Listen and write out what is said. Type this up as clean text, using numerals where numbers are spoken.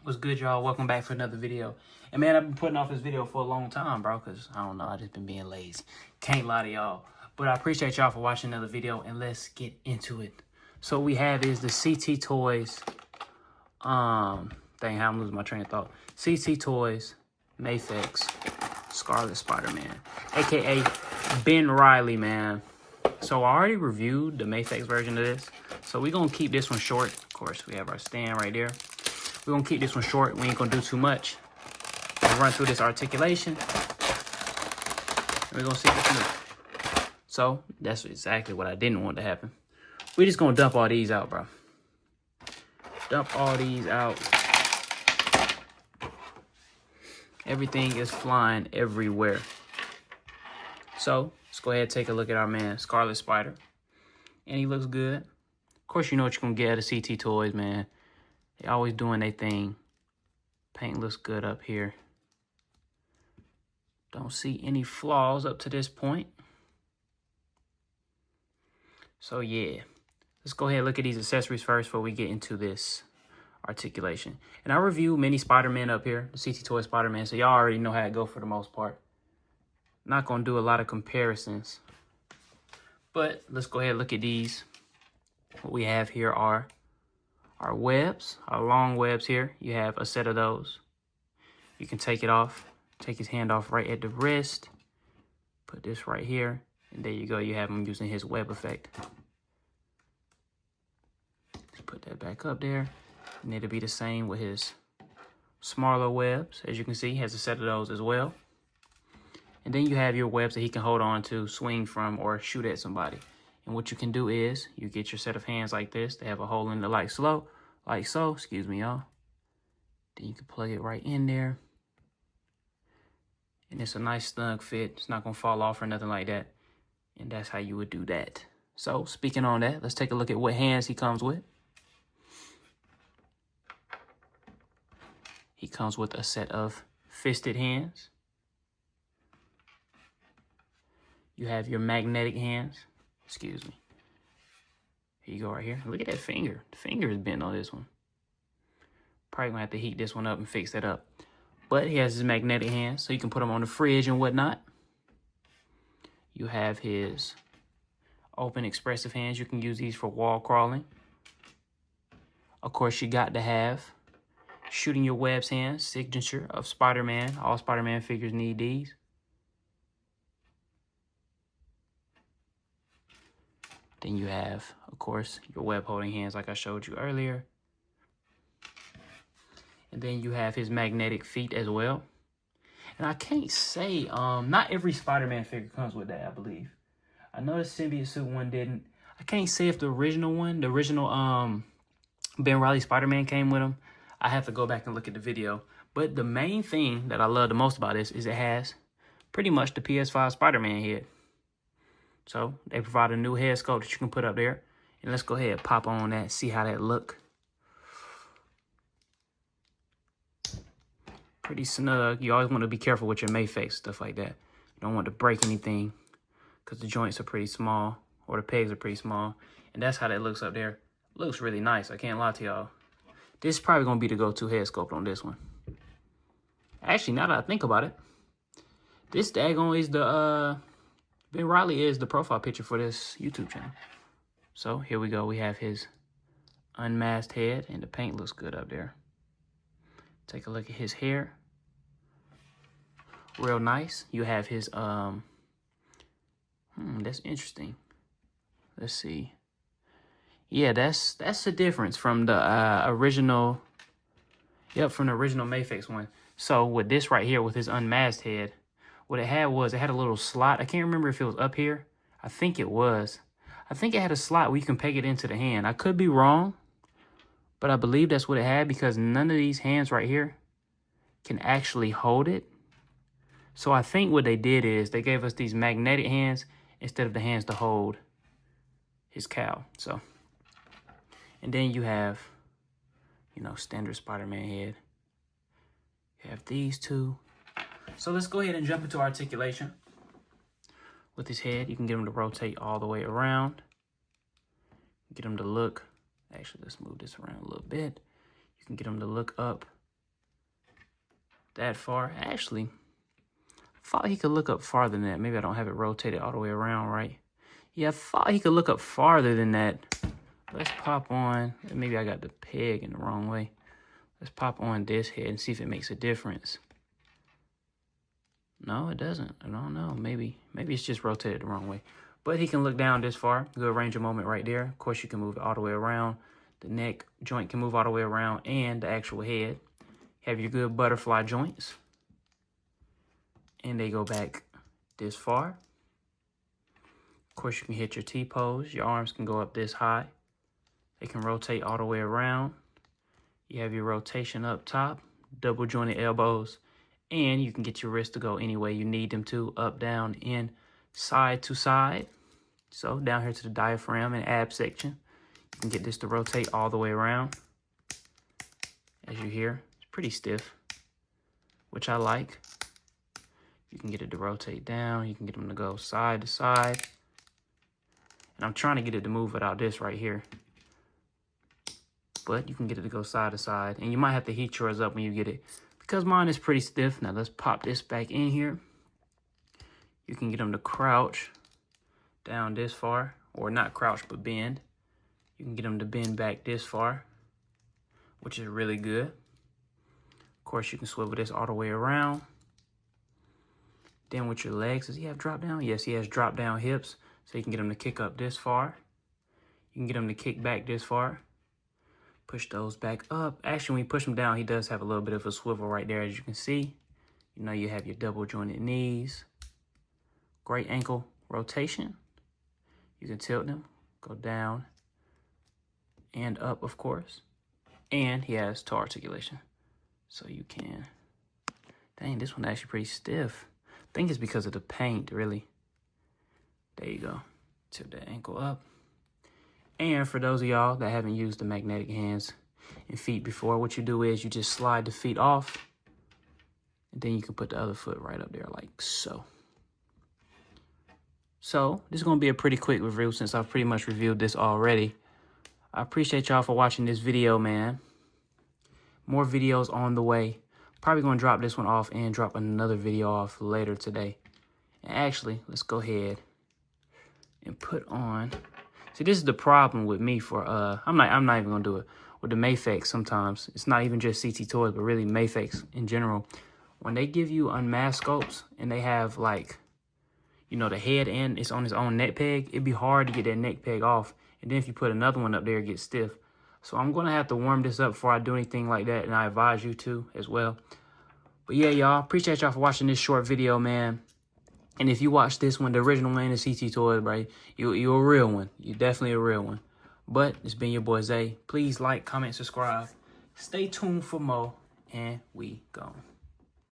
What's good, y'all? Welcome back for another video. And man, I've been putting off this video for a long time, bro, because I don't know, I just been being lazy. Can't lie to y'all. But I appreciate y'all for watching another video, and let's get into it. So what we have is the CT Toys, dang, how I'm losing my train of thought. CT Toys, Mafex, Scarlet Spider-Man, aka Ben Reilly, man. So I already reviewed the Mafex version of this, so we're gonna keep this one short. Of course, we have our stand right there. We're gonna keep this one short. We ain't gonna do too much. We'll run through this articulation, and we're gonna see what's new. So that's exactly what I didn't want to happen. We're just gonna dump all these out, bro. Dump all these out. Everything is flying everywhere. So let's go ahead and take a look at our man, Scarlet Spider. And he looks good. Of course, you know what you're gonna get out of CT Toys, man. They always doing their thing. Paint looks good up here. Don't see any flaws up to this point. So yeah, let's go ahead and look at these accessories first before we get into this articulation. And I reviewed many Spider-Man up here, the CT Toy Spider-Man, so y'all already know how it go for the most part. Not gonna do a lot of comparisons, but let's go ahead and look at these. What we have here are our webs, our long webs here. You have a set of those. You can take it off, take his hand off right at the wrist, put this right here, and there you go. You have him using his web effect. Just put that back up there, and it'll be the same with his smaller webs. As you can see, he has a set of those as well. And then you have your webs that he can hold on to, swing from, or shoot at somebody. And what you can do is you get your set of hands like this. They have a hole in the like so, excuse me, y'all. Then you can plug it right in there. And it's a nice snug fit. It's not gonna fall off or nothing like that. And that's how you would do that. So speaking on that, let's take a look at what hands he comes with. He comes with a set of fisted hands. You have your magnetic hands. Excuse me. Here you go right here. Look at that finger. The finger is bent on this one. Probably gonna have to heat this one up and fix that up. But he has his magnetic hands, so you can put them on the fridge and whatnot. You have his open expressive hands. You can use these for wall crawling. Of course, you got to have shooting your webs hands, signature of Spider-Man. All Spider-Man figures need these. Then you have, of course, your web holding hands like I showed you earlier. And then you have his magnetic feet as well. And I can't say, not every Spider-Man figure comes with that, I believe. I know the symbiote suit one didn't. I can't say if the original one, the original Ben Reilly Spider-Man came with him. I have to go back and look at the video. But the main thing that I love the most about this is it has pretty much the PS5 Spider-Man head. So they provide a new head sculpt that you can put up there. And let's go ahead and pop on that, see how that look. Pretty snug. You always want to be careful with your Mafex, stuff like that. You don't want to break anything because the joints are pretty small or the pegs are pretty small. And that's how that looks up there. Looks really nice. I can't lie to y'all. This is probably going to be the go-to head sculpt on this one. Actually, now that I think about it, this daggone is the, Ben Reilly is the profile picture for this YouTube channel. So here we go. We have his unmasked head, and the paint looks good up there. Take a look at his hair. Real nice. You have his, that's interesting. Let's see. Yeah, that's the difference from the original, from the original Mafex one. So with this right here, with his unmasked head, what it had was, it had a little slot. I can't remember if it was up here. I think it was. I think it had a slot where you can peg it into the hand. I could be wrong, but I believe that's what it had because none of these hands right here can actually hold it. So I think what they did is they gave us these magnetic hands instead of the hands to hold his cowl. So, and then you have, standard Spider-Man head. You have these two. So let's go ahead and jump into articulation. With his head, you can get him to rotate all the way around. Get him to look. Actually, let's move this around a little bit. You can get him to look up that far. Actually, I thought he could look up farther than that. Maybe I don't have it rotated all the way around right. Yeah, I thought he could look up farther than that. Let's pop on. Maybe I got the peg in the wrong way. Let's pop on this head and see if it makes a difference. No, it doesn't. I don't know. Maybe it's just rotated the wrong way. But he can look down this far. Good range of movement right there. Of course, you can move it all the way around. The neck joint can move all the way around, and the actual head. Have your good butterfly joints. And they go back this far. Of course, you can hit your T-pose. Your arms can go up this high. They can rotate all the way around. You have your rotation up top, double jointed elbows, and you can get your wrists to go any way you need them to, up, down, in, side to side. So down here to the diaphragm and ab section, you can get this to rotate all the way around. As you hear, it's pretty stiff, which I like. You can get it to rotate down. You can get them to go side to side. And I'm trying to get it to move without this right here. But you can get it to go side to side. And you might have to heat yours up when you get it, because mine is pretty stiff. Now let's pop this back in here. You can get them to crouch down this far, or not crouch, but bend. You can get them to bend back this far, which is really good. Of course, you can swivel this all the way around. Then with your legs, does he have drop down? Yes, he has drop down hips. So you can get them to kick up this far. You can get them to kick back this far. Push those back up. Actually, when you push them down, he does have a little bit of a swivel right there, as you can see. You know, you have your double jointed knees. Great ankle rotation. You can tilt them, go down and up, of course. And he has toe articulation. So you can, dang, this one's actually pretty stiff. I think it's because of the paint, really. There you go. Tilt that ankle up. And for those of y'all that haven't used the magnetic hands and feet before, what you do is you just slide the feet off. And then you can put the other foot right up there like so. So this is going to be a pretty quick review since I've pretty much reviewed this already. I appreciate y'all for watching this video, man. More videos on the way. Probably going to drop this one off and drop another video off later today. And actually, let's go ahead and put on. See, this is the problem with me for I'm not even gonna do it with the Mafex. Sometimes it's not even just CT Toys, but really Mafex in general. When they give you unmasked sculpts and they have, like, you know, the head and it's on its own neck peg, it'd be hard to get that neck peg off. And then if you put another one up there, it gets stiff. So I'm gonna have to warm this up before I do anything like that, and I advise you to as well. But yeah, y'all, appreciate y'all for watching this short video, man. And if you watch this one, the original one, the CT Toys, bro, you're a real one. You're definitely a real one. But it's been your boy Zay. Please like, comment, subscribe. Stay tuned for more, and we gone.